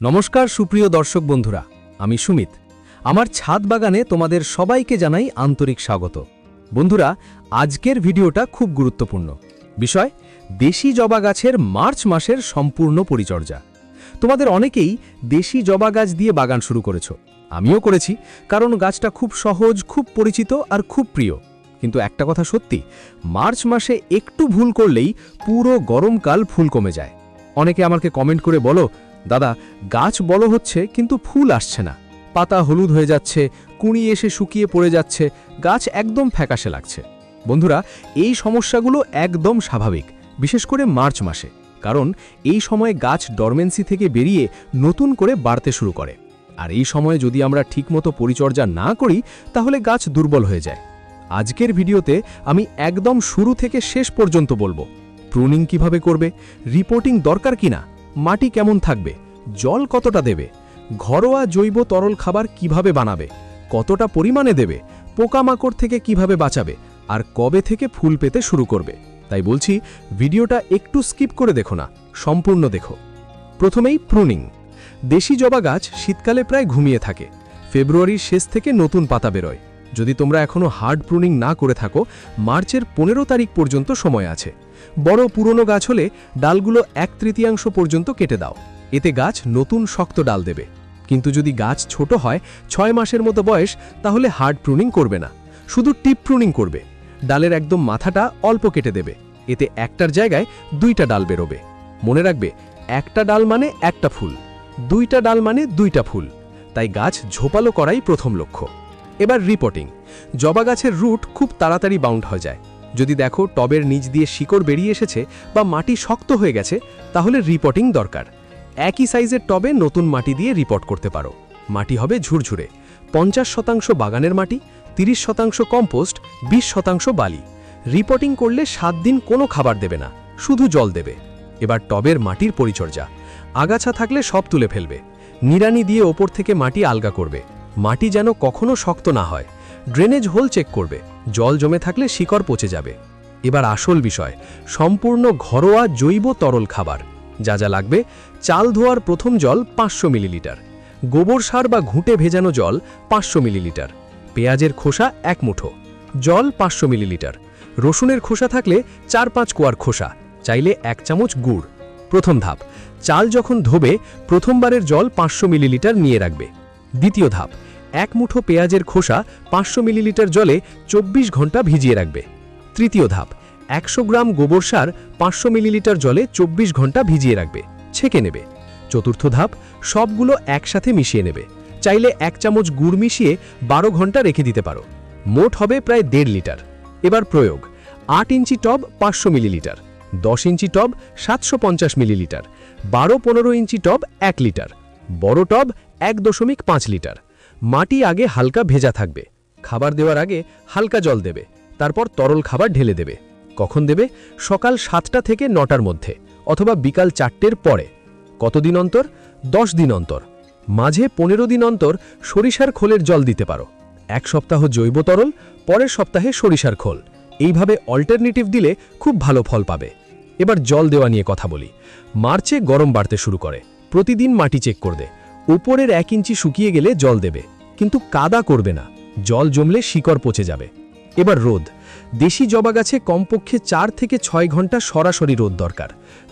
নমস্কার সুপ্রিয় দর্শক বন্ধুরা, আমি সুমিত। আমার ছাদ বাগানে তোমাদের সবাইকে জানাই আন্তরিক স্বাগত। বন্ধুরা, আজকের ভিডিওটা খুব গুরুত্বপূর্ণ বিষয়, দেশি জবা গাছের মার্চ মাসের সম্পূর্ণ পরিচর্যা। তোমাদের অনেকেই দেশি জবা গাছ দিয়ে বাগান শুরু করেছো, আমিও করেছি, কারণ গাছটা খুব সহজ, খুব পরিচিত আর খুব প্রিয়। কিন্তু একটা কথা সত্যি, মার্চ মাসে একটু ভুল করলেই পুরো গরমকাল ফুল কমে যায়। অনেকে আমাকে কমেন্ট করে বলো, দাদা গাছ বড় হচ্ছে কিন্তু ফুল আসছে না, পাতা হলুদ হয়ে যাচ্ছে, কুঁড়ি এসে শুকিয়ে পড়ে যাচ্ছে, গাছ একদম ফ্যাকাশে লাগছে। বন্ধুরা, এই সমস্যাগুলো একদম স্বাভাবিক, বিশেষ করে মার্চ মাসে, কারণ এই সময়ে গাছ ডরমেন্সি থেকে বেরিয়ে নতুন করে বাড়তে শুরু করে। আর এই সময়ে যদি আমরা ঠিকমতো পরিচর্যা না করি তাহলে গাছ দুর্বল হয়ে যায়। আজকের ভিডিওতে আমি একদম শুরু থেকে শেষ পর্যন্ত বলবো, প্রুনিং কিভাবে করবে, রিপোর্টিং দরকার কিনা, মাটি কেমন থাকবে, জল কতটা দেবে, ঘরোয়া জৈব তরল খাবার কিভাবে বানাবে, কতটা পরিমাণে দেবে, পোকামাকড় থেকে কিভাবে বাঁচাবে, আর কবে থেকে ফুল পেতে শুরু করবে। তাই বলছি, ভিডিওটা একটু স্কিপ করে দেখো না, সম্পূর্ণ দেখো। প্রথমেই প্রুনিং। দেশি জবা গাছ শীতকালে প্রায় ঘুমিয়ে থাকে, ফেব্রুয়ারির শেষ থেকে নতুন পাতা বেরোয়। যদি তোমরা এখনও হার্ড প্রুনিং না করে থাকো, মার্চের 15 তারিখ পর্যন্ত সময় আছে। বড় পুরনো গাছ হলে ডালগুলো 1/3 পর্যন্ত কেটে দাও, এতে গাছ নতুন শক্ত ডাল দেবে। কিন্তু যদি গাছ ছোট হয়, 6 মাসের মতো বয়স, তাহলে হার্ড প্রুনিং করবে না, শুধু টিপ প্রুনিং করবে। ডালের একদম মাথাটা অল্প কেটে দেবে, এতে একটার জায়গায় 2টা ডাল বেরোবে। মনে রাখবে, একটা ডাল মানে একটা ফুল, 2টা ডাল মানে 2টা ফুল। তাই গাছ ঝোপালো করাই প্রথম লক্ষ্য। এবার রিপোর্টিং। জবা গাছের রুট খুব তাড়াতাড়ি বাউন্ড হয়ে যায়। যদি দেখো টবের নিচ দিয়ে শিকড় বেরিয়ে এসেছে বা মাটি শক্ত হয়ে গেছে, তাহলে রিপোর্টিং দরকার। একই সাইজের টবে নতুন মাটি দিয়ে রিপোর্ট করতে পারো। মাটি হবে ঝুরঝুরে, 50% বাগানের মাটি, 30% কম্পোস্ট, 20% বালি। রিপোর্টিং করলে 7 দিন কোনো খাবার দেবে না, শুধু জল দেবে। এবার টবের মাটির পরিচর্যা। আগাছা থাকলে সব তুলে ফেলবে, নিড়ানি দিয়ে ওপর থেকে মাটি আলগা করবে। মাটি যেন কখনো শক্ত না হয়। ড্রেনেজ হোল চেক করবে, জল জমে থাকলে শিকড় পচে যাবে। এবার আসল বিষয়, সম্পূর্ণ ঘরোয়া জৈব তরল খাবার। যা যা লাগবে: চাল ধোয়ার প্রথম জল 500 মিলিলিটার, গোবর সার বা ঘুঁটে ভেজানো জল 500 মিলিলিটার, পেঁয়াজের খোসা 1 মুঠো, জল 500 মিলিলিটার, রসুনের খোসা থাকলে 4-5 কোয়ার খোসা, চাইলে 1 চামচ গুড়। প্রথম ধাপ, চাল যখন ধোবে প্রথমবারের জল 500 মিলিলিটার নিয়ে রাখবে। দ্বিতীয় ধাপ, 1 মুঠো পেঁয়াজের খোসা 500 মিলিলিটার জলে 24 ঘন্টা ভিজিয়ে রাখবে। তৃতীয় ধাপ, 100 গ্রাম গোবর সার 500 মিলিলিটার জলে 24 ঘন্টা ভিজিয়ে রাখবে, ছেঁকে নেবে। চতুর্থ ধাপ, সবগুলো একসাথে মিশিয়ে নেবে। চাইলে 1 চামচ গুড় মিশিয়ে 12 ঘন্টা রেখে দিতে পারো। মোট হবে প্রায় 1.5 লিটার। এবার প্রয়োগ: 8 ইঞ্চি টব 500 মিলিলিটার, 10 ইঞ্চি টব 750 মিলিলিটার, 12-15 ইঞ্চি টব 1 লিটার, বড় টব 1.5 লিটার। মাটি আগে হালকা ভেজা থাকবে। খাবার দেওয়ার আগে হালকা জল দেবে, তারপর তরল খাবার ঢেলে দেবে। কখন দেবে? সকাল 7টা থেকে 9টার মধ্যে, অথবা বিকাল 4টের পরে। কতদিন অন্তর? 10 দিন অন্তর। মাঝে 15 দিন অন্তর সরিষার খোলের জল দিতে পারো। 1 সপ্তাহ জৈব তরল, পরের সপ্তাহে সরিষার খোল। এইভাবে অল্টারনেটিভ দিলে খুব ভালো ফল পাবে। এবার জল দেওয়া নিয়ে কথা বলি। মার্চে গরম বাড়তে শুরু করে, প্রতিদিন মাটি চেক করবে। উপরের 1 ইঞ্চি শুকিয়ে গেলে জল দেবে, কিন্তু কাদা করবে না, জল জমলে শিকড় পচে যাবে। এবার রোদ। দেশি জবা গাছে কমপক্ষে 4 থেকে 6 ঘন্টা সরাসরি রোদ দরকার।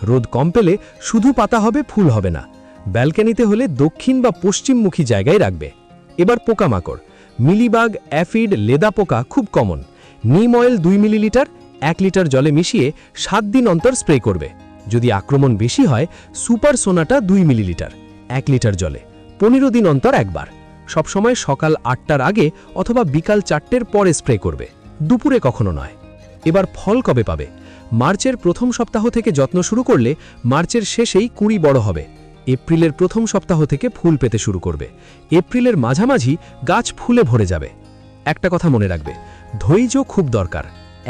রোদ কম পেলে শুধু পাতা হবে, ফুল হবে না। ব্যালকনিতে হলে দক্ষিণ বা পশ্চিমমুখী জায়গায় রাখবে। এবার পোকামাকড়। মিলিবাগ, অ্যাফিড, লেদা পোকা খুব কমন। নিম অয়েল 2 মিলিলিটার 1 লিটার জলে মিশিয়ে 7 দিন অন্তর স্প্রে করবে। যদি আক্রমণ বেশি হয়, সুপার সোনাটা 2 মিলিলিটার 1 লিটার জলে 15 দিন অন্তর একবার। সবসময় সকাল 8টার আগে অথবা বিকাল 4টের পরে স্প্রে করবে, দুপুরে কখনো নয়। এবার ফল কবে পাবে? মার্চের প্রথম সপ্তাহ থেকে যত্ন শুরু করলে মার্চের শেষেই কুঁড়ি বড় হবে। এপ্রিলের প্রথম সপ্তাহ থেকে ফুল পেতে শুরু করবে। এপ্রিলের মাঝামাঝি গাছ ফুলে ভরে যাবে। একটা কথা মনে রাখবে, ধৈর্য খুব দরকার।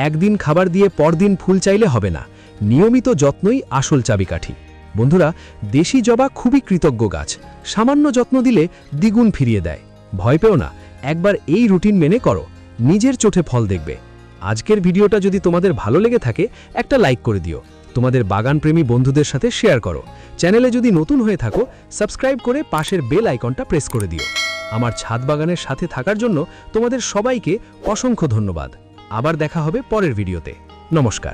একদিন খাবার দিয়ে পরদিন ফুল চাইলে হবে না, নিয়মিত যত্নই আসল চাবিকাঠি। বন্ধুরা, দেশি জবা খুবই কৃতজ্ঞ গাছ, সামান্য যত্ন দিলে দ্বিগুণ ফিরিয়ে দেয়। ভয় পেও না, একবার এই রুটিন মেনে করো, নিজের চোখে ফল দেখবে। আজকের ভিডিওটা যদি তোমাদের ভালো লেগে থাকে, একটা লাইক করে দিও। তোমাদের বাগানপ্রেমী বন্ধুদের সাথে শেয়ার করো। চ্যানেলে যদি নতুন হয়ে থাকো সাবস্ক্রাইব করে পাশের বেল আইকনটা প্রেস করে দিও। আমার ছাদ বাগানের সাথে থাকার জন্য তোমাদের সবাইকে অসংখ্য ধন্যবাদ। আবার দেখা হবে পরের ভিডিওতে। নমস্কার।